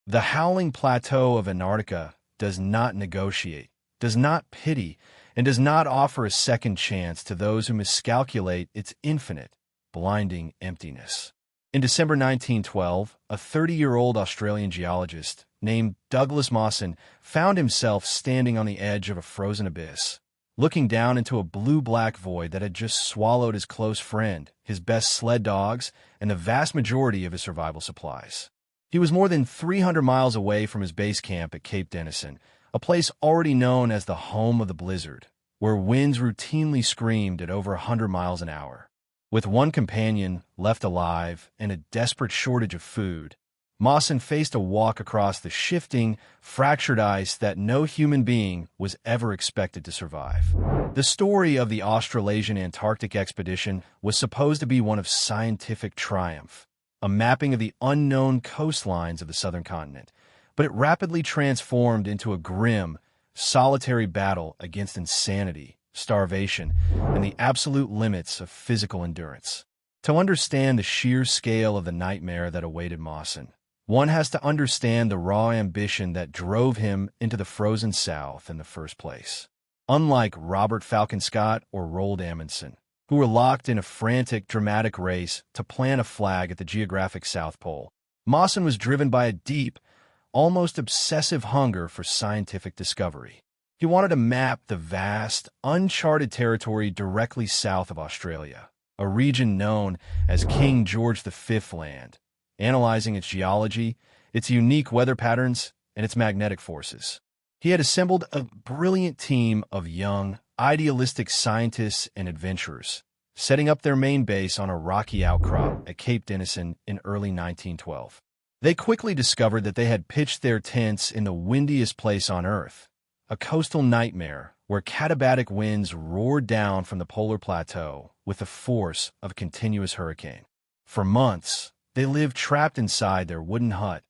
The howling plateau of Antarctica does not negotiate, does not pity, and does not offer a second chance to those who miscalculate its infinite, blinding emptiness. In December 1912, a 30-year-old Australian geologist named Douglas Mawson found himself standing on the edge of a frozen abyss, looking down into a blue-black void that had just swallowed his close friend, his best sled dogs, and the vast majority of his survival supplies. He was more than 300 miles away from his base camp at Cape Denison, a place already known as the home of the blizzard, where winds routinely screamed at over 100 miles an hour. With one companion left alive and a desperate shortage of food, Mawson faced a walk across the shifting, fractured ice that no human being was ever expected to survive. The story of the Australasian Antarctic expedition was supposed to be one of scientific triumph, a mapping of the unknown coastlines of the southern continent, but it rapidly transformed into a grim, solitary battle against insanity, starvation, and the absolute limits of physical endurance. To understand the sheer scale of the nightmare that awaited Mawson, one has to understand the raw ambition that drove him into the frozen South in the first place. Unlike Robert Falcon Scott or Roald Amundsen, who were locked in a frantic, dramatic race to plant a flag at the geographic South Pole, Mawson was driven by a deep, almost obsessive hunger for scientific discovery. He wanted to map the vast, uncharted territory directly south of Australia, a region known as King George V land, analyzing its geology, its unique weather patterns, and its magnetic forces. He had assembled a brilliant team of young, idealistic scientists and adventurers, setting up their main base on a rocky outcrop at Cape Denison in early 1912. They quickly discovered that they had pitched their tents in the windiest place on Earth, a coastal nightmare where katabatic winds roared down from the polar plateau with the force of a continuous hurricane. For months, they lived trapped inside their wooden hut,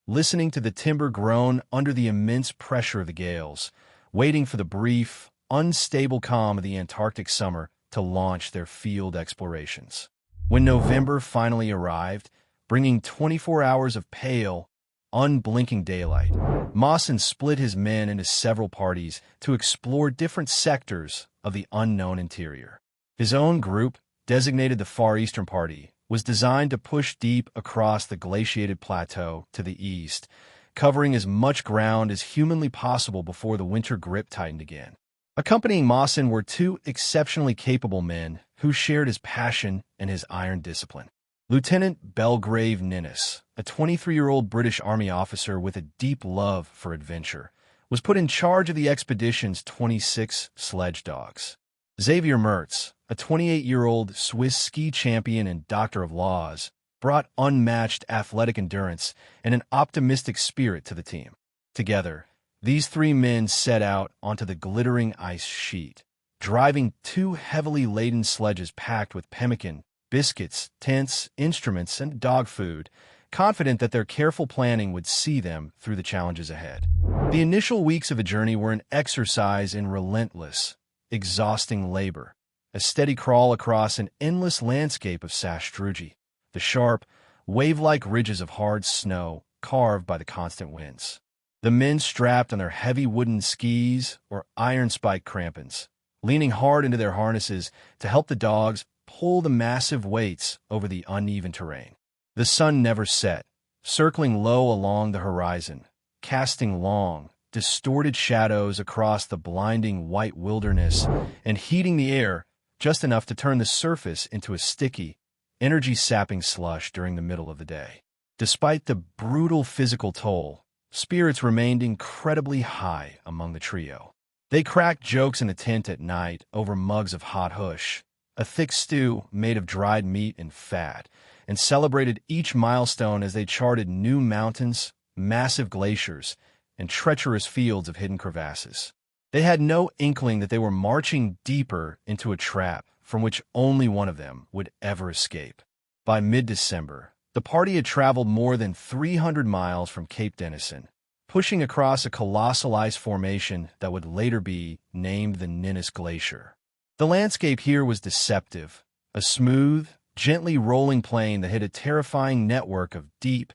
listening to the timber groan under the immense pressure of the gales, waiting for the brief, unstable calm of the Antarctic summer to launch their field explorations. When November finally arrived, bringing 24 hours of pale, unblinking daylight, Mawson split his men into several parties to explore different sectors of the unknown interior. His own group, designated the Far Eastern Party, was designed to push deep across the glaciated plateau to the east, covering as much ground as humanly possible before the winter grip tightened again. Accompanying Mawson were two exceptionally capable men who shared his passion and his iron discipline. Lieutenant Belgrave Ninnis, a 23-year-old British Army officer with a deep love for adventure, was put in charge of the expedition's 26 sledge dogs. Xavier Mertz, a 28-year-old Swiss ski champion and doctor of laws, brought unmatched athletic endurance and an optimistic spirit to the team. Together, these three men set out onto the glittering ice sheet, driving two heavily laden sledges packed with pemmican, biscuits, tents, instruments, and dog food, confident that their careful planning would see them through the challenges ahead. The initial weeks of a journey were an exercise in relentless, exhausting labor, a steady crawl across an endless landscape of sastrugi, the sharp, wave-like ridges of hard snow carved by the constant winds. The men strapped on their heavy wooden skis or iron spike crampons, leaning hard into their harnesses to help the dogs pull the massive weights over the uneven terrain. The sun never set, circling low along the horizon, casting long, distorted shadows across the blinding white wilderness and heating the air just enough to turn the surface into a sticky, energy-sapping slush during the middle of the day. Despite the brutal physical toll, spirits remained incredibly high among the trio. They cracked jokes in the tent at night over mugs of hot hush, a thick stew made of dried meat and fat, and celebrated each milestone as they charted new mountains, massive glaciers, and treacherous fields of hidden crevasses. They had no inkling that they were marching deeper into a trap from which only one of them would ever escape. By mid-December, the party had traveled more than 300 miles from Cape Denison, pushing across a colossal ice formation that would later be named the Ninnis Glacier. The landscape here was deceptive, a smooth, gently rolling plain that hid a terrifying network of deep,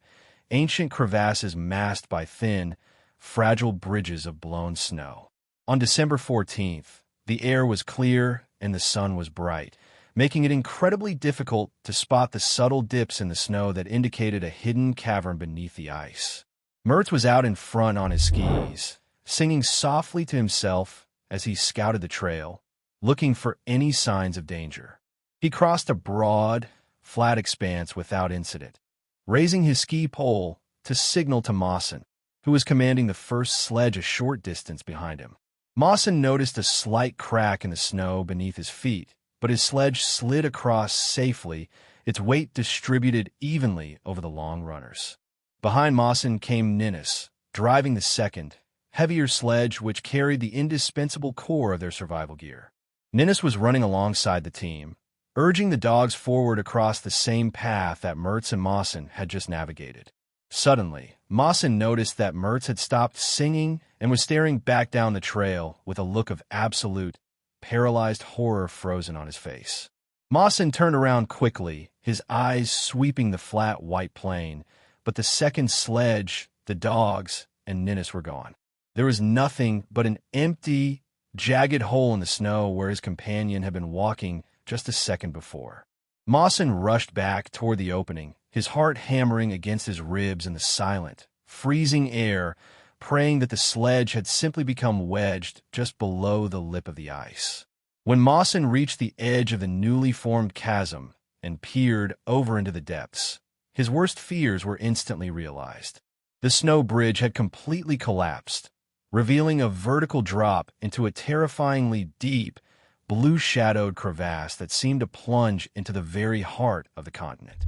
ancient crevasses masked by thin, fragile bridges of blown snow. On December 14th, the air was clear and the sun was bright, making it incredibly difficult to spot the subtle dips in the snow that indicated a hidden cavern beneath the ice. Mertz was out in front on his skis, singing softly to himself as he scouted the trail, looking for any signs of danger. He crossed a broad, flat expanse without incident, raising his ski pole to signal to Mawson, who was commanding the first sledge a short distance behind him. Mawson noticed a slight crack in the snow beneath his feet, but his sledge slid across safely, its weight distributed evenly over the long runners. Behind Mawson came Ninnis, driving the second, heavier sledge which carried the indispensable core of their survival gear. Ninnis was running alongside the team, urging the dogs forward across the same path that Mertz and Mawson had just navigated. Suddenly, Mawson noticed that Mertz had stopped singing and was staring back down the trail with a look of absolute, paralyzed horror frozen on his face. Mawson turned around quickly, his eyes sweeping the flat white plain, but the second sledge, the dogs, and Ninnis were gone. There was nothing but an empty, jagged hole in the snow where his companion had been walking just a second before. Mawson rushed back toward the opening, his heart hammering against his ribs in the silent, freezing air, praying that the sledge had simply become wedged just below the lip of the ice. When Mawson reached the edge of the newly formed chasm and peered over into the depths, his worst fears were instantly realized. The snow bridge had completely collapsed, revealing a vertical drop into a terrifyingly deep, blue-shadowed crevasse that seemed to plunge into the very heart of the continent.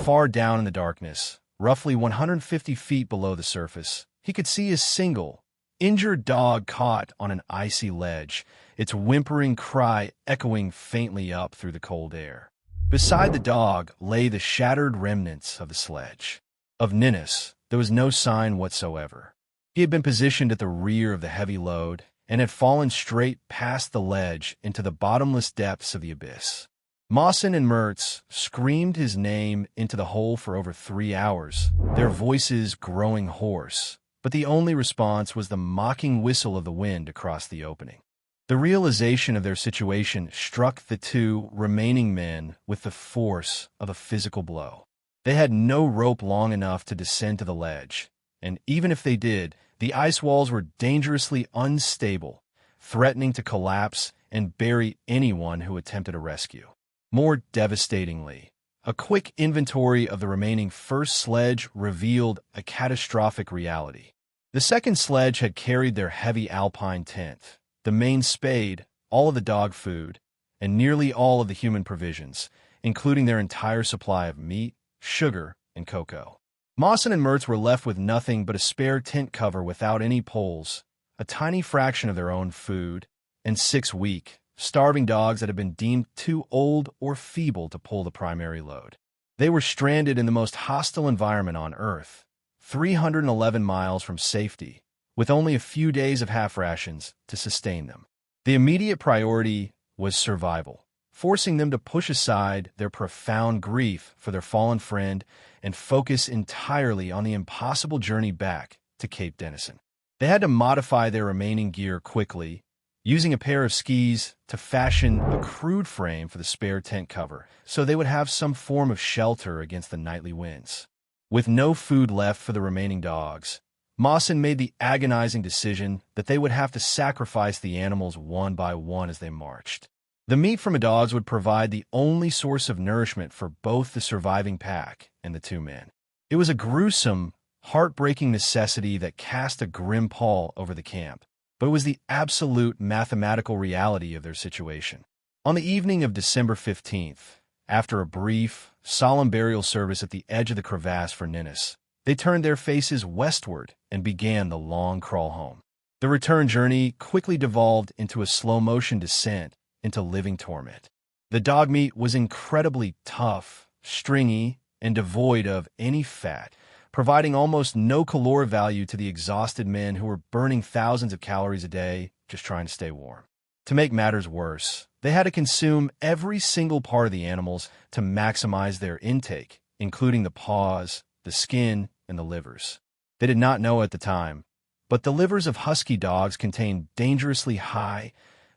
Far down in the darkness, roughly 150 feet below the surface, he could see a single, injured dog caught on an icy ledge, its whimpering cry echoing faintly up through the cold air. Beside the dog lay the shattered remnants of the sledge. Of Ninnis, there was no sign whatsoever. He had been positioned at the rear of the heavy load and had fallen straight past the ledge into the bottomless depths of the abyss. Mawson and Mertz screamed his name into the hole for over 3 hours, their voices growing hoarse, but the only response was the mocking whistle of the wind across the opening. The realization of their situation struck the two remaining men with the force of a physical blow. They had no rope long enough to descend to the ledge, and even if they did, the ice walls were dangerously unstable, threatening to collapse and bury anyone who attempted a rescue. More devastatingly, a quick inventory of the remaining first sledge revealed a catastrophic reality. The second sledge had carried their heavy alpine tent, the main spade, all of the dog food, and nearly all of the human provisions, including their entire supply of meat, sugar, and cocoa. Mawson and Mertz were left with nothing but a spare tent cover without any poles, a tiny fraction of their own food, and 6 weak, starving dogs that had been deemed too old or feeble to pull the primary load. They were stranded in the most hostile environment on Earth, 311 miles from safety, with only a few days of half rations to sustain them. The immediate priority was survival, forcing them to push aside their profound grief for their fallen friend and focus entirely on the impossible journey back to Cape Denison. They had to modify their remaining gear quickly, using a pair of skis to fashion a crude frame for the spare tent cover so they would have some form of shelter against the nightly winds. With no food left for the remaining dogs, Mawson made the agonizing decision that they would have to sacrifice the animals one by one as they marched. The meat from the dogs would provide the only source of nourishment for both the surviving pack and the two men. It was a gruesome, heartbreaking necessity that cast a grim pall over the camp, but it was the absolute mathematical reality of their situation. On the evening of December 15th, after a brief, solemn burial service at the edge of the crevasse for Ninnis, they turned their faces westward and began the long crawl home. The return journey quickly devolved into a slow-motion descent into living torment. The dog meat was incredibly tough, stringy, and devoid of any fat, providing almost no caloric value to the exhausted men who were burning thousands of calories a day just trying to stay warm. To make matters worse, they had to consume every single part of the animals to maximize their intake, including the paws, the skin, and the livers. They did not know at the time, but the livers of husky dogs contain dangerously high,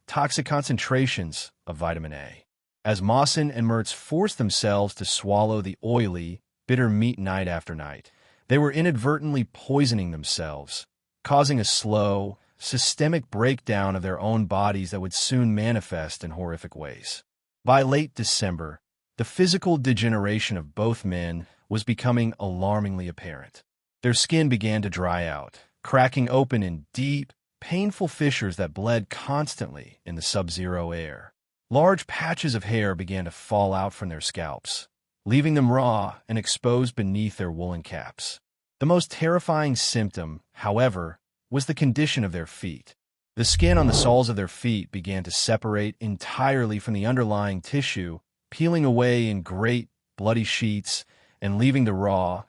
toxic concentrations of vitamin A. As Mawson and Mertz forced themselves to swallow the oily, bitter meat night after night, they were inadvertently poisoning themselves, causing a slow, systemic breakdown of their own bodies that would soon manifest in horrific ways. By late December, the physical degeneration of both men was becoming alarmingly apparent. Their skin began to dry out, cracking open in deep, painful fissures that bled constantly in the sub-zero air. Large patches of hair began to fall out from their scalps, leaving them raw and exposed beneath their woolen caps. The most terrifying symptom, however, was the condition of their feet. The skin on the soles of their feet began to separate entirely from the underlying tissue, peeling away in great, bloody sheets and leaving the raw,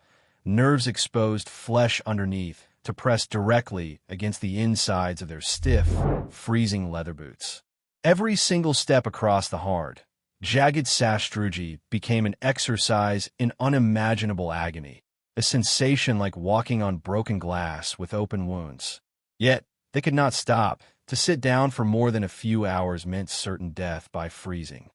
nerves-exposed flesh underneath to press directly against the insides of their stiff, freezing leather boots. Every single step across the hard, jagged sastrugi became an exercise in unimaginable agony, a sensation like walking on broken glass with open wounds. Yet, they could not stop. To sit down for more than a few hours meant certain death by freezing.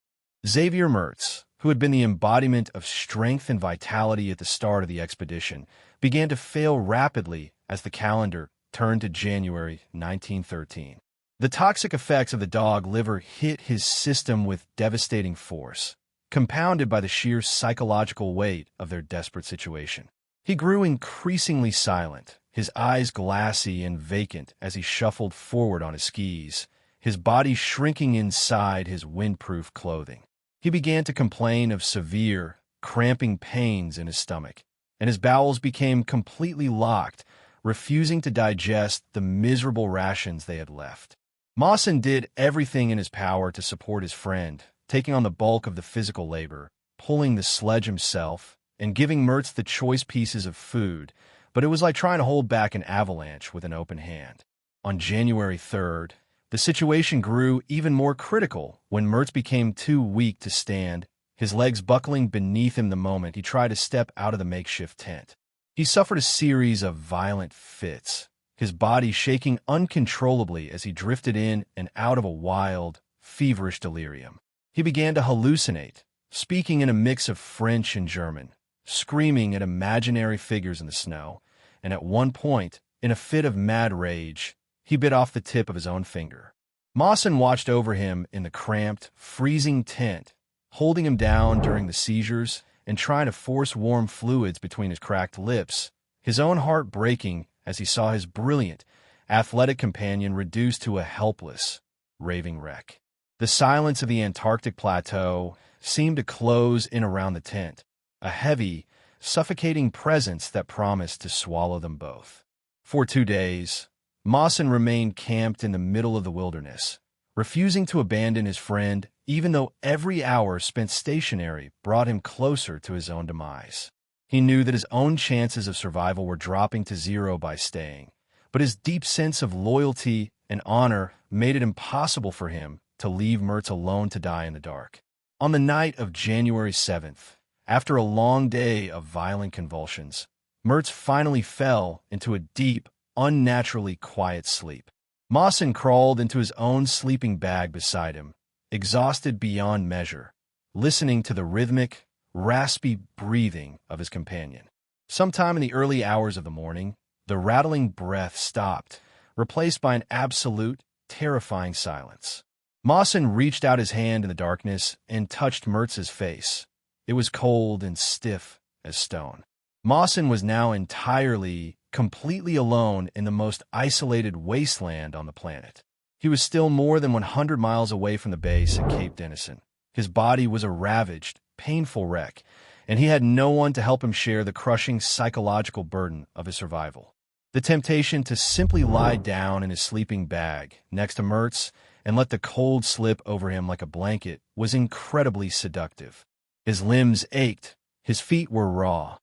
Xavier Mertz, who had been the embodiment of strength and vitality at the start of the expedition, began to fail rapidly as the calendar turned to January 1913. The toxic effects of the dog liver hit his system with devastating force, compounded by the sheer psychological weight of their desperate situation. He grew increasingly silent, his eyes glassy and vacant as he shuffled forward on his skis, his body shrinking inside his windproof clothing. He began to complain of severe, cramping pains in his stomach, and his bowels became completely locked, refusing to digest the miserable rations they had left. Mawson did everything in his power to support his friend, taking on the bulk of the physical labor, pulling the sledge himself, and giving Mertz the choice pieces of food, but it was like trying to hold back an avalanche with an open hand. On January 3rd, the situation grew even more critical when Mertz became too weak to stand, his legs buckling beneath him the moment he tried to step out of the makeshift tent. He suffered a series of violent fits, his body shaking uncontrollably as he drifted in and out of a wild, feverish delirium. He began to hallucinate, speaking in a mix of French and German, screaming at imaginary figures in the snow, and at one point, in a fit of mad rage, he bit off the tip of his own finger. Mawson watched over him in the cramped, freezing tent, holding him down during the seizures and trying to force warm fluids between his cracked lips, his own heart breaking as he saw his brilliant, athletic companion reduced to a helpless, raving wreck. The silence of the Antarctic plateau seemed to close in around the tent, a heavy, suffocating presence that promised to swallow them both. For 2 days, Mawson remained camped in the middle of the wilderness, refusing to abandon his friend even though every hour spent stationary brought him closer to his own demise. He knew that his own chances of survival were dropping to zero by staying, but his deep sense of loyalty and honor made it impossible for him to leave Mertz alone to die in the dark. On the night of January 7th, after a long day of violent convulsions, Mertz finally fell into a deep, unnaturally quiet sleep. Mawson crawled into his own sleeping bag beside him, exhausted beyond measure, listening to the rhythmic, raspy breathing of his companion. Sometime in the early hours of the morning, the rattling breath stopped, replaced by an absolute, terrifying silence. Mawson reached out his hand in the darkness and touched Mertz's face. It was cold and stiff as stone. Mawson was now entirely, completely alone in the most isolated wasteland on the planet. He was still more than 100 miles away from the base at Cape Denison. His body was a ravaged, painful wreck, and he had no one to help him share the crushing psychological burden of his survival. The temptation to simply lie down in his sleeping bag next to Mertz and let the cold slip over him like a blanket was incredibly seductive. His limbs ached, his feet were raw,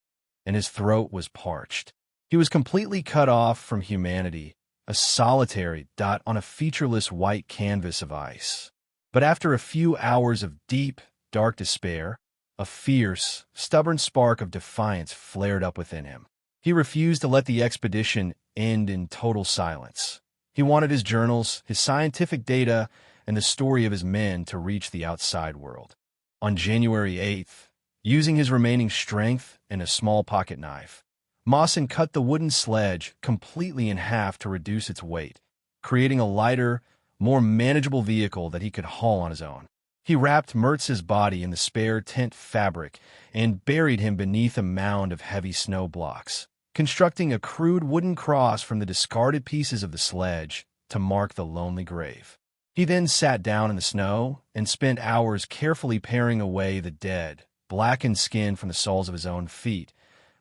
and his throat was parched. He was completely cut off from humanity, a solitary dot on a featureless white canvas of ice. But after a few hours of deep, dark despair, a fierce, stubborn spark of defiance flared up within him. He refused to let the expedition end in total silence. He wanted his journals, his scientific data, and the story of his men to reach the outside world. On January 8th, using his remaining strength and a small pocket knife, Mawson cut the wooden sledge completely in half to reduce its weight, creating a lighter, more manageable vehicle that he could haul on his own. He wrapped Mertz's body in the spare tent fabric and buried him beneath a mound of heavy snow blocks, constructing a crude wooden cross from the discarded pieces of the sledge to mark the lonely grave. He then sat down in the snow and spent hours carefully paring away the dead, blackened skin from the soles of his own feet,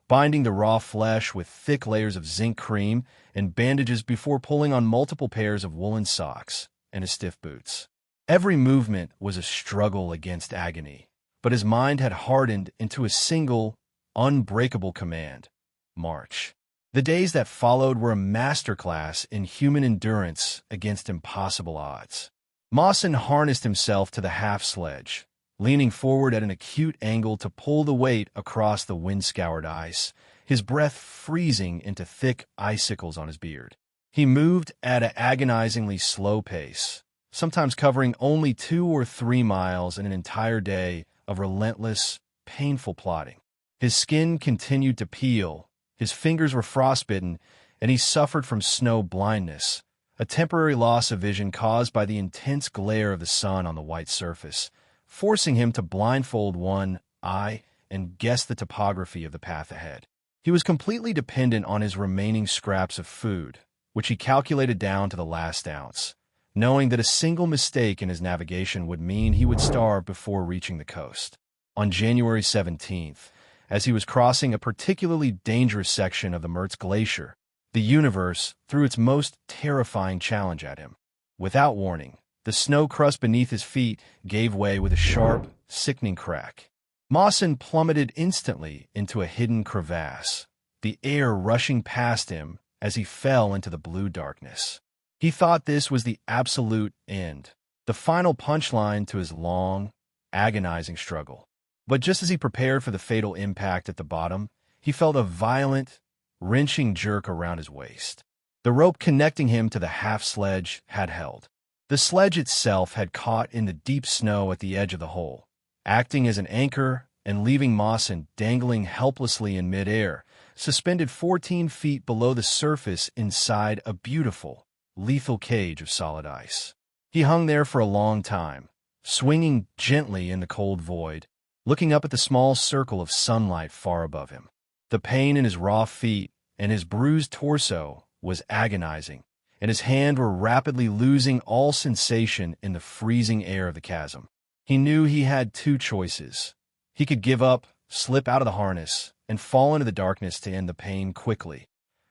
binding the raw flesh with thick layers of zinc cream and bandages before pulling on multiple pairs of woolen socks and his stiff boots. Every movement was a struggle against agony, but his mind had hardened into a single, unbreakable command: march. The days that followed were a masterclass in human endurance against impossible odds. Mawson harnessed himself to the half-sledge, leaning forward at an acute angle to pull the weight across the wind-scoured ice, his breath freezing into thick icicles on his beard. He moved at an agonizingly slow pace, sometimes covering only 2 or 3 miles in an entire day of relentless, painful plodding. His skin continued to peel, his fingers were frostbitten, and he suffered from snow blindness, a temporary loss of vision caused by the intense glare of the sun on the white surface, forcing him to blindfold one eye and guess the topography of the path ahead. He was completely dependent on his remaining scraps of food, which he calculated down to the last ounce, knowing that a single mistake in his navigation would mean he would starve before reaching the coast. On January 17th, as he was crossing a particularly dangerous section of the Mertz Glacier, the universe threw its most terrifying challenge at him. Without warning, the snow crust beneath his feet gave way with a sharp, sickening crack. Mawson plummeted instantly into a hidden crevasse, the air rushing past him as he fell into the blue darkness. He thought this was the absolute end, the final punchline to his long, agonizing struggle. But just as he prepared for the fatal impact at the bottom, he felt a violent, wrenching jerk around his waist. The rope connecting him to the half-sledge had held. The sledge itself had caught in the deep snow at the edge of the hole, acting as an anchor and leaving Mawson dangling helplessly in midair, suspended 14 feet below the surface inside a beautiful, lethal cage of solid ice. He hung there for a long time, swinging gently in the cold void, looking up at the small circle of sunlight far above him. The pain in his raw feet and his bruised torso was agonizing, and his hands were rapidly losing all sensation in the freezing air of the chasm. He knew he had 2 choices. He could give up, slip out of the harness, and fall into the darkness to end the pain quickly,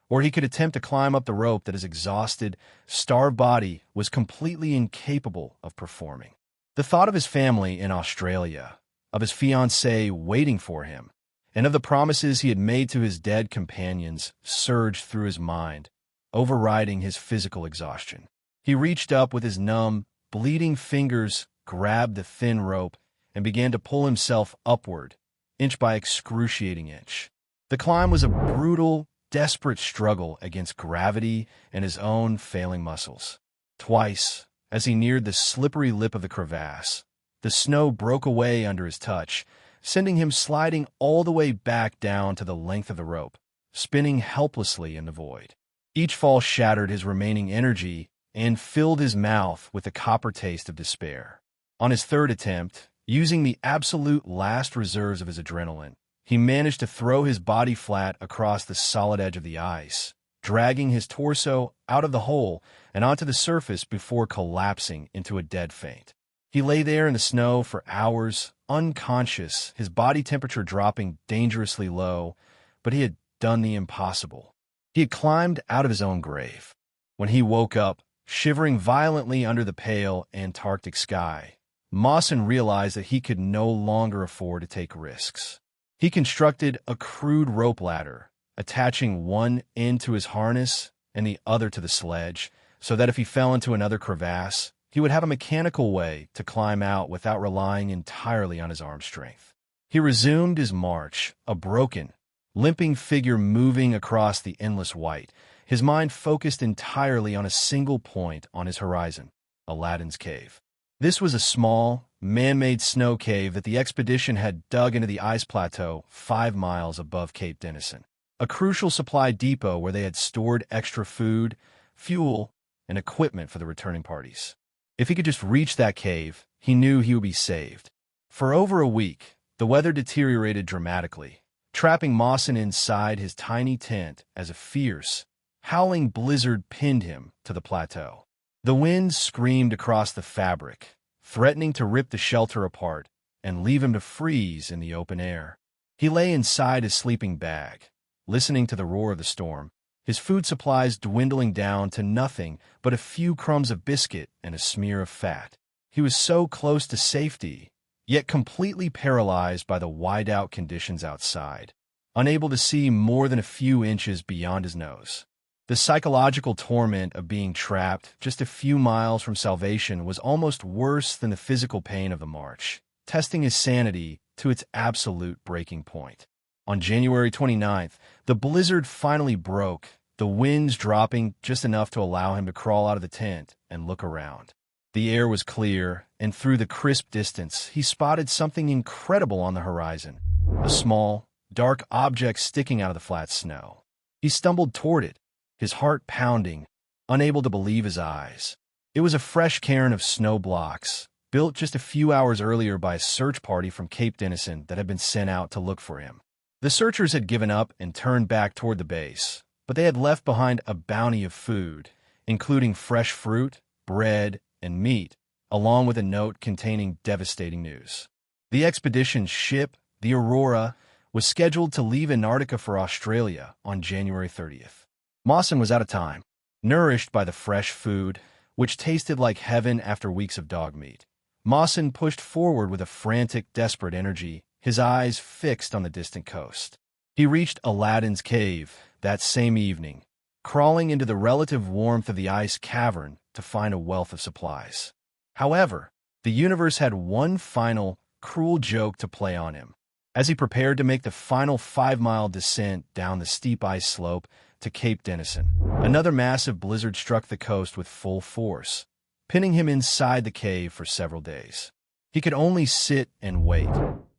or he could attempt to climb up the rope that his exhausted, starved body was completely incapable of performing. The thought of his family in Australia, of his fiancée waiting for him, and of the promises he had made to his dead companions surged through his mind, overriding his physical exhaustion. He reached up with his numb, bleeding fingers, grabbed the thin rope, and began to pull himself upward, inch by excruciating inch. The climb was a brutal, desperate struggle against gravity and his own failing muscles. Twice, as he neared the slippery lip of the crevasse, the snow broke away under his touch, sending him sliding all the way back down to the length of the rope, spinning helplessly in the void. Each fall shattered his remaining energy and filled his mouth with the copper taste of despair. On his 3rd attempt, using the absolute last reserves of his adrenaline, he managed to throw his body flat across the solid edge of the ice, dragging his torso out of the hole and onto the surface before collapsing into a dead faint. He lay there in the snow for hours, unconscious, his body temperature dropping dangerously low, but he had done the impossible. He had climbed out of his own grave. When he woke up, shivering violently under the pale Antarctic sky, Mawson realized that he could no longer afford to take risks. He constructed a crude rope ladder, attaching one end to his harness and the other to the sledge, so that if he fell into another crevasse, he would have a mechanical way to climb out without relying entirely on his arm strength. He resumed his march, a broken, limping figure moving across the endless white, his mind focused entirely on a single point on his horizon, Aladdin's cave. This was a small, man-made snow cave that the expedition had dug into the ice plateau 5 miles above Cape Denison, a crucial supply depot where they had stored extra food, fuel, and equipment for the returning parties. If he could just reach that cave, he knew he would be saved. For over a week, the weather deteriorated dramatically, trapping Mawson inside his tiny tent as a fierce, howling blizzard pinned him to the plateau. The wind screamed across the fabric, threatening to rip the shelter apart and leave him to freeze in the open air. He lay inside his sleeping bag, listening to the roar of the storm, his food supplies dwindling down to nothing but a few crumbs of biscuit and a smear of fat. He was so close to safety, yet completely paralyzed by the wide-out conditions outside, unable to see more than a few inches beyond his nose. The psychological torment of being trapped just a few miles from salvation was almost worse than the physical pain of the march, testing his sanity to its absolute breaking point. On January 29th, the blizzard finally broke, the winds dropping just enough to allow him to crawl out of the tent and look around. The air was clear, and through the crisp distance, he spotted something incredible on the horizon, a small, dark object sticking out of the flat snow. He stumbled toward it, his heart pounding, unable to believe his eyes. It was a fresh cairn of snow blocks, built just a few hours earlier by a search party from Cape Denison that had been sent out to look for him. The searchers had given up and turned back toward the base, but they had left behind a bounty of food, including fresh fruit, bread, and meat, along with a note containing devastating news. The expedition's ship, the Aurora, was scheduled to leave Antarctica for Australia on January 30th. Mawson was out of time, nourished by the fresh food, which tasted like heaven after weeks of dog meat. Mawson pushed forward with a frantic, desperate energy, his eyes fixed on the distant coast. He reached Aladdin's cave that same evening, crawling into the relative warmth of the ice cavern to find a wealth of supplies. However, the universe had one final, cruel joke to play on him. As he prepared to make the final 5-mile descent down the steep ice slope to Cape Denison, another massive blizzard struck the coast with full force, pinning him inside the cave for several days. He could only sit and wait,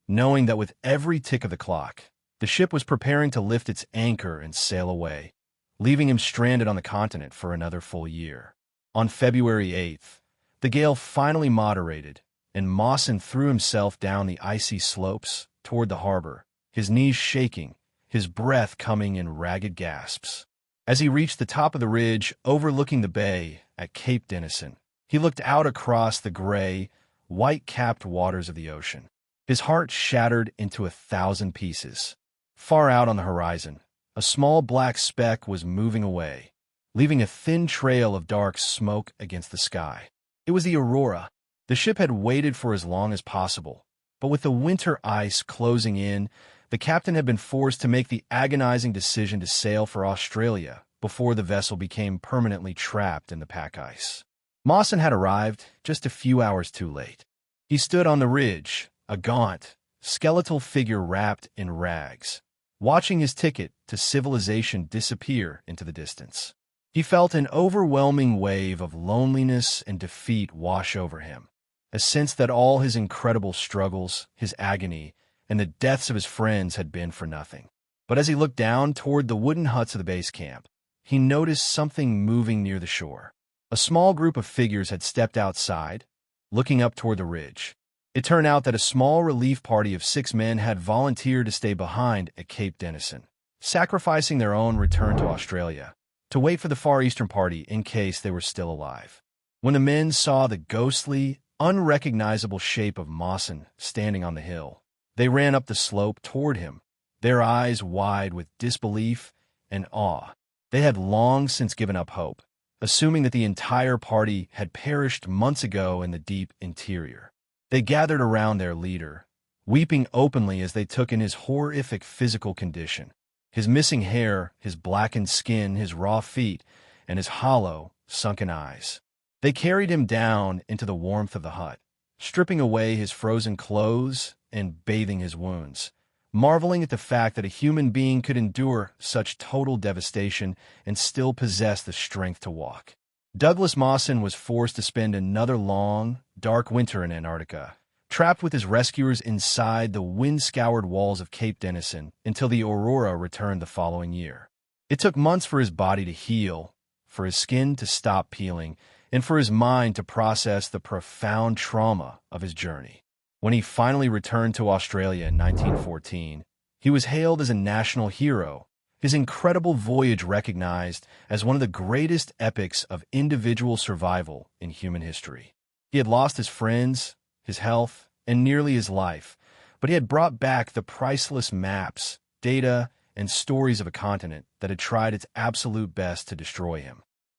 knowing that with every tick of the clock, the ship was preparing to lift its anchor and sail away, leaving him stranded on the continent for another full year. On February 8th, the gale finally moderated, and Mawson threw himself down the icy slopes toward the harbor, his knees shaking, his breath coming in ragged gasps. As he reached the top of the ridge overlooking the bay at Cape Denison, he looked out across the gray, white-capped waters of the ocean. His heart shattered into 1,000 pieces. Far out on the horizon, a small black speck was moving away, leaving a thin trail of dark smoke against the sky. It was the Aurora. The ship had waited for as long as possible, but with the winter ice closing in, the captain had been forced to make the agonizing decision to sail for Australia before the vessel became permanently trapped in the pack ice. Mawson had arrived just a few hours too late. He stood on the ridge, a gaunt, skeletal figure wrapped in rags, watching his ticket to civilization disappear into the distance. He felt an overwhelming wave of loneliness and defeat wash over him, a sense that all his incredible struggles, his agony, and the deaths of his friends had been for nothing. But as he looked down toward the wooden huts of the base camp, he noticed something moving near the shore. A small group of figures had stepped outside, looking up toward the ridge. It turned out that a small relief party of 6 men had volunteered to stay behind at Cape Denison, sacrificing their own return to Australia, to wait for the Far Eastern party in case they were still alive. When the men saw the ghostly, unrecognizable shape of Mawson standing on the hill, they ran up the slope toward him, their eyes wide with disbelief and awe. They had long since given up hope, assuming that the entire party had perished months ago in the deep interior. They gathered around their leader, weeping openly as they took in his horrific physical condition, his missing hair, his blackened skin, his raw feet, and his hollow, sunken eyes. They carried him down into the warmth of the hut, stripping away his frozen clothes and bathing his wounds, marveling at the fact that a human being could endure such total devastation and still possess the strength to walk. Douglas Mawson was forced to spend another long, dark winter in Antarctica, trapped with his rescuers inside the wind-scoured walls of Cape Denison until the Aurora returned the following year. It took months for his body to heal, for his skin to stop peeling, and for his mind to process the profound trauma of his journey. When he finally returned to Australia in 1914, he was hailed as a national hero, his incredible voyage recognized as one of the greatest epics of individual survival in human history. He had lost his friends, his health, and nearly his life, but he had brought back the priceless maps, data, and stories of a continent that had tried its absolute best to destroy him.